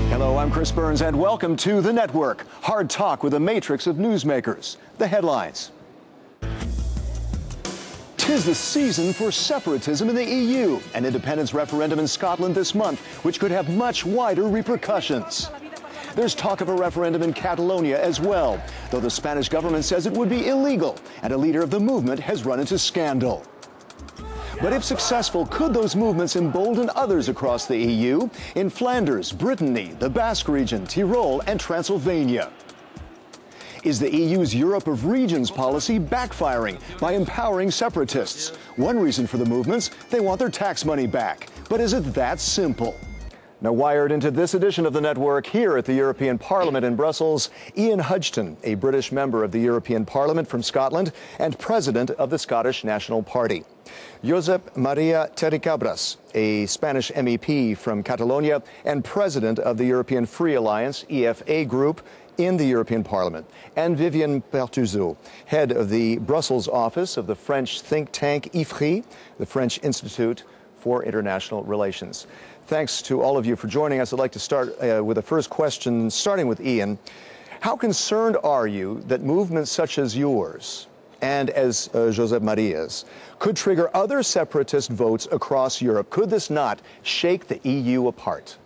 Hello, I'm Chris Burns, and welcome to The Network. Hard talk with a matrix of newsmakers. The headlines. 'Tis the season for separatism in the EU. An independence referendum in Scotland this month, which could have much wider repercussions. There's talk of a referendum in Catalonia as well, though the Spanish government says it would be illegal, and a leader of the movement has run into scandal. But if successful, could those movements embolden others across the EU? In Flanders, Brittany, the Basque region, Tyrol and Transylvania. Is the EU's Europe of Regions policy backfiring by empowering separatists? One reason for the movements, they want their tax money back. But is it that simple? Now wired into this edition of The Network here at the European Parliament in Brussels, Ian Hudghton, a British member of the European Parliament from Scotland and president of the Scottish National Party. Josep Maria Terricabras, a Spanish MEP from Catalonia and president of the European Free Alliance, EFA group, in the European Parliament, and Viviane Pertuzoux, head of the Brussels office of the French think tank IFRI, the French Institute for International Relations. Thanks to all of you for joining us. I'd like to start with the first question, starting with Ian. How concerned are you that movements such as yours and as Josep Maria's could trigger other separatist votes across Europe? Could this not shake the EU apart?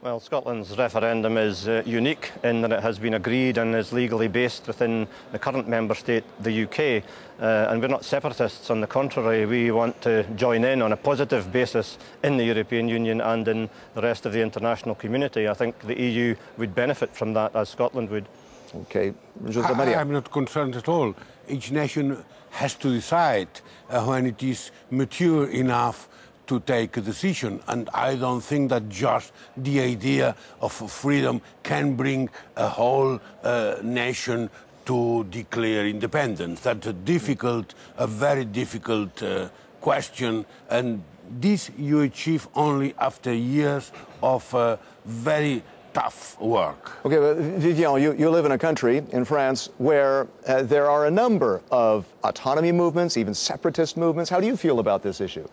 Well, Scotland's referendum is unique in that it has been agreed and is legally based within the current member state, the UK. And we're not separatists. On the contrary, we want to join in on a positive basis in the European Union and in the rest of the international community. I think the EU would benefit from that, as Scotland would. Okay, José María. I'm not concerned at all. Each nation has to decide when it is mature enough to take a decision, and I don't think that just the idea of freedom can bring a whole nation to declare independence. That's a very difficult question, and this you achieve only after years of very tough work. Okay, but Viviane, you live in a country, in France, where there are a number of autonomy movements, even separatist movements. How do you feel about this issue?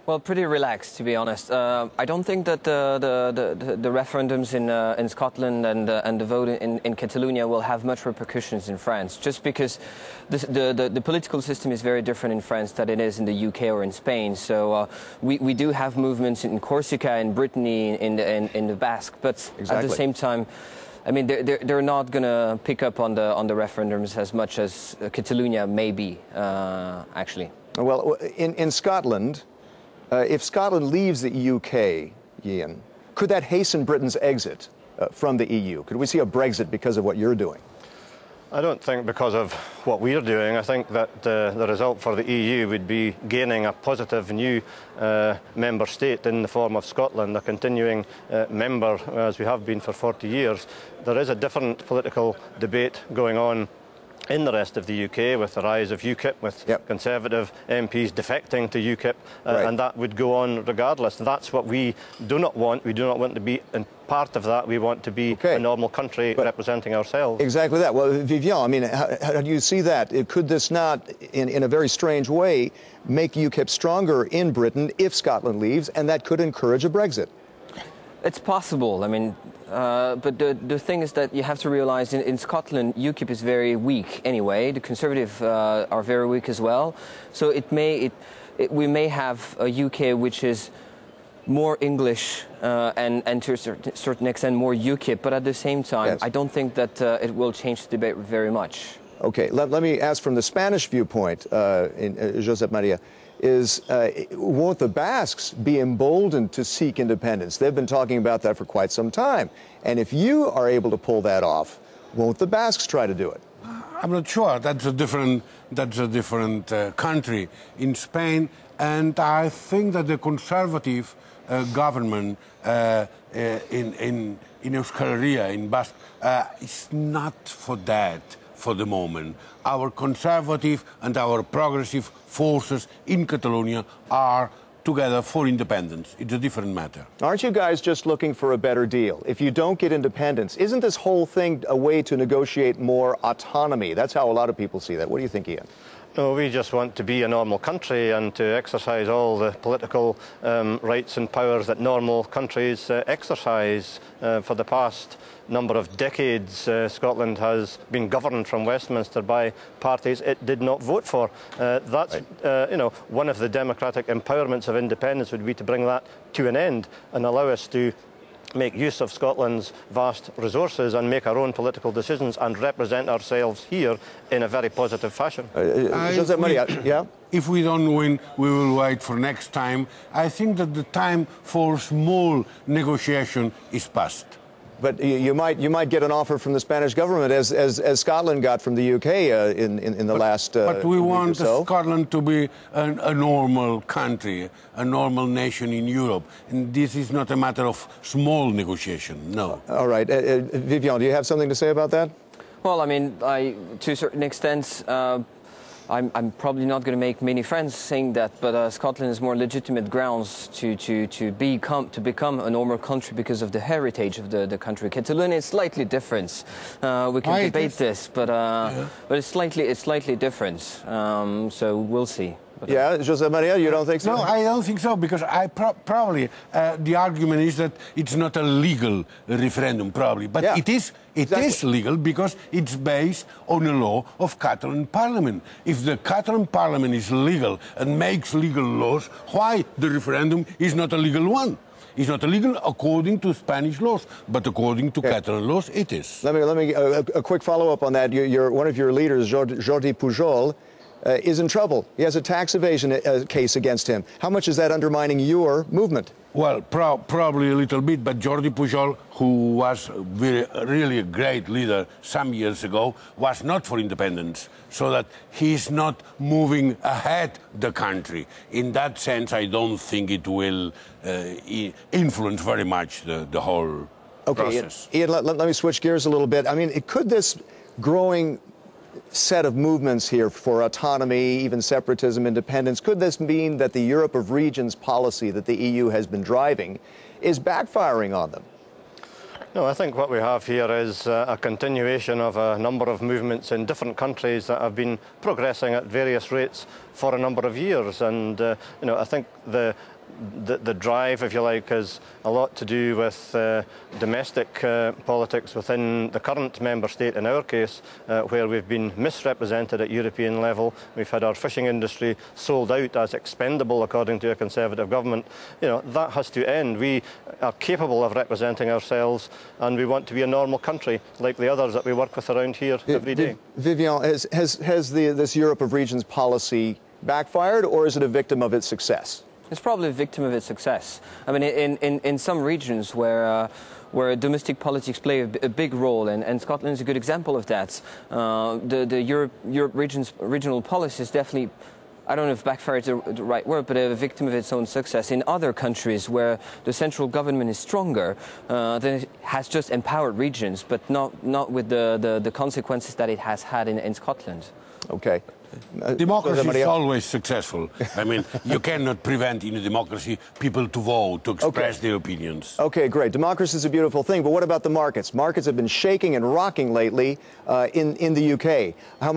Well, pretty relaxed, to be honest. I don't think that the referendums in Scotland and the vote in Catalonia will have much repercussions in France, just because the political system is very different in France than it is in the UK or in Spain. So we do have movements in Corsica, in Brittany, in the Basque, but exactly. At the same time, I mean, they're not going to pick up on the referendums as much as Catalonia may be, actually. Well, in Scotland, if Scotland leaves the UK, Ian, could that hasten Britain's exit from the EU? Could we see a Brexit because of what you're doing? I don't think because of what we're doing. I think that the result for the EU would be gaining a positive new member state in the form of Scotland, a continuing member, as we have been for 40 years. There is a different political debate going on in the rest of the UK with the rise of UKIP, with Conservative MPs defecting to UKIP, and that would go on regardless. That's what we do not want. We do not want to be in part of that. We want to be a normal country representing ourselves. Exactly that. Well, Viviane, I mean, how do you see that? Could this not, in a very strange way, make UKIP stronger in Britain if Scotland leaves, and that could encourage a Brexit? It's possible. I mean, but the thing is that you have to realize in Scotland, UKIP is very weak anyway. The Conservatives are very weak as well. So we may have a UK which is more English and to a certain extent more UKIP, but at the same time, I don't think that it will change the debate very much. Okay, let me ask from the Spanish viewpoint, Josep Maria. Won't the Basques be emboldened to seek independence? They've been talking about that for quite some time. And if you are able to pull that off, won't the Basques try to do it? I'm not sure. That's a different country in Spain. And I think that the conservative government in Euskal Herria, in Basque, is not for that for the moment. Our conservative and our progressive forces in Catalonia are together for independence. It's a different matter. Aren't you guys just looking for a better deal? If you don't get independence, isn't this whole thing a way to negotiate more autonomy? That's how a lot of people see that. What do you think, Ian? No, we just want to be a normal country and to exercise all the political rights and powers that normal countries exercise. For the past number of decades, Scotland has been governed from Westminster by parties it did not vote for. That's one of the democratic empowerments of independence would be to bring that to an end and allow us to make use of Scotland's vast resources and make our own political decisions and represent ourselves here in a very positive fashion. If we don't win, we will wait for next time. I think that the time for small negotiation is past. But you might get an offer from the Spanish government, as Scotland got from the UK in the last But we want week or so. Scotland to be a normal country, a normal nation in Europe. And this is not a matter of small negotiation, no. All right. Vivian, do you have something to say about that? Well, I mean, to a certain extent, I'm probably not going to make many friends saying that, but Scotland is more legitimate grounds to become a normal country because of the heritage of the country. Catalonia is slightly different. We can debate this, but it's slightly different. So we'll see. Yeah, José Maria, you don't think so? No, I don't think so, because probably the argument is that it's not a legal referendum, probably. But yeah, it is legal because it's based on a law of Catalan Parliament. If the Catalan Parliament is legal and makes legal laws, why the referendum is not a legal one? It's not illegal according to Spanish laws, but according to Catalan laws, it is. Let me a quick follow-up on that. One of your leaders, Jordi Pujol, is in trouble. He has a tax evasion case against him. How much is that undermining your movement? Well, probably a little bit, but Jordi Pujol, who was really a great leader some years ago, was not for independence, so that he's not moving ahead the country. In that sense, I don't think it will influence very much the whole process. Ian, let me switch gears a little bit. I mean, could this growing set of movements here for autonomy, even separatism, independence, could this mean that the Europe of regions policy that the EU has been driving is backfiring on them? No, I think what we have here is a continuation of a number of movements in different countries that have been progressing at various rates for a number of years. And, I think the drive, if you like, has a lot to do with domestic politics within the current member state, in our case, where we've been misrepresented at European level. We've had our fishing industry sold out as expendable, according to a Conservative government. That has to end. We are capable of representing ourselves, and we want to be a normal country, like the others that we work with around here every day. Vivian, has this Europe of regions policy backfired, or is it a victim of its success? It's probably a victim of its success. I mean, in some regions where domestic politics play a big role, and Scotland is a good example of that. The Europe regional policy is definitely, I don't know if backfire is the right word, but a victim of its own success. In other countries where the central government is stronger, then it has just empowered regions, but not with the consequences that it has had in Scotland. Okay. Democracy is always successful. I mean, you cannot prevent in a democracy people to vote, to express their opinions. Okay, great. Democracy is a beautiful thing, but what about the markets? Markets have been shaking and rocking lately in the UK.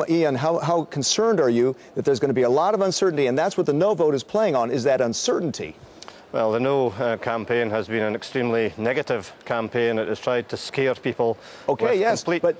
Ian, how concerned are you that there's going to be a lot of uncertainty, and that's what the no vote is playing on, is that uncertainty? Well, the no campaign has been an extremely negative campaign. It has tried to scare people. Okay, yes, but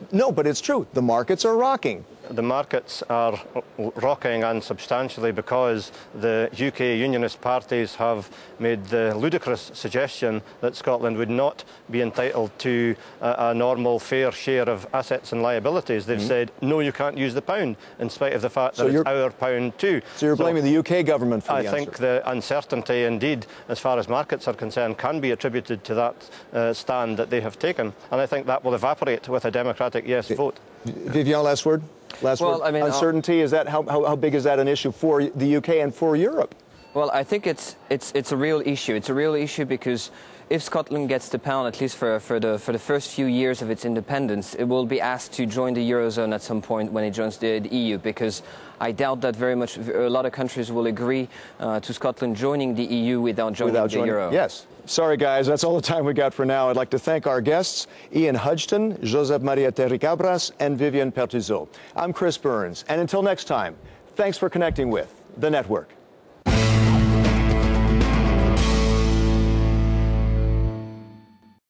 it's true. The markets are rocking. The markets are rocking, and substantially, because the UK unionist parties have made the ludicrous suggestion that Scotland would not be entitled to a normal fair share of assets and liabilities. They've said, no, you can't use the pound, in spite of the fact that it's our pound too. So you're blaming the UK government for the I think the uncertainty, indeed, as far as markets are concerned, can be attributed to that stand that they have taken. And I think that will evaporate with a democratic yes vote. Vivian, last word? Well, I mean, uncertainty, is that how big is that an issue for the UK and for Europe? Well, I think it's a real issue. It's a real issue because if Scotland gets the pound, at least for the first few years of its independence, it will be asked to join the Eurozone at some point when it joins the EU, because I doubt that very much a lot of countries will agree to Scotland joining the EU without joining the Euro. Yes. Sorry, guys, that's all the time we got for now. I'd like to thank our guests, Ian Hudgton, Josep Maria Terricabras, and Vivian Pertuzo. I'm Chris Burns, and until next time, Thanks for connecting with The Network.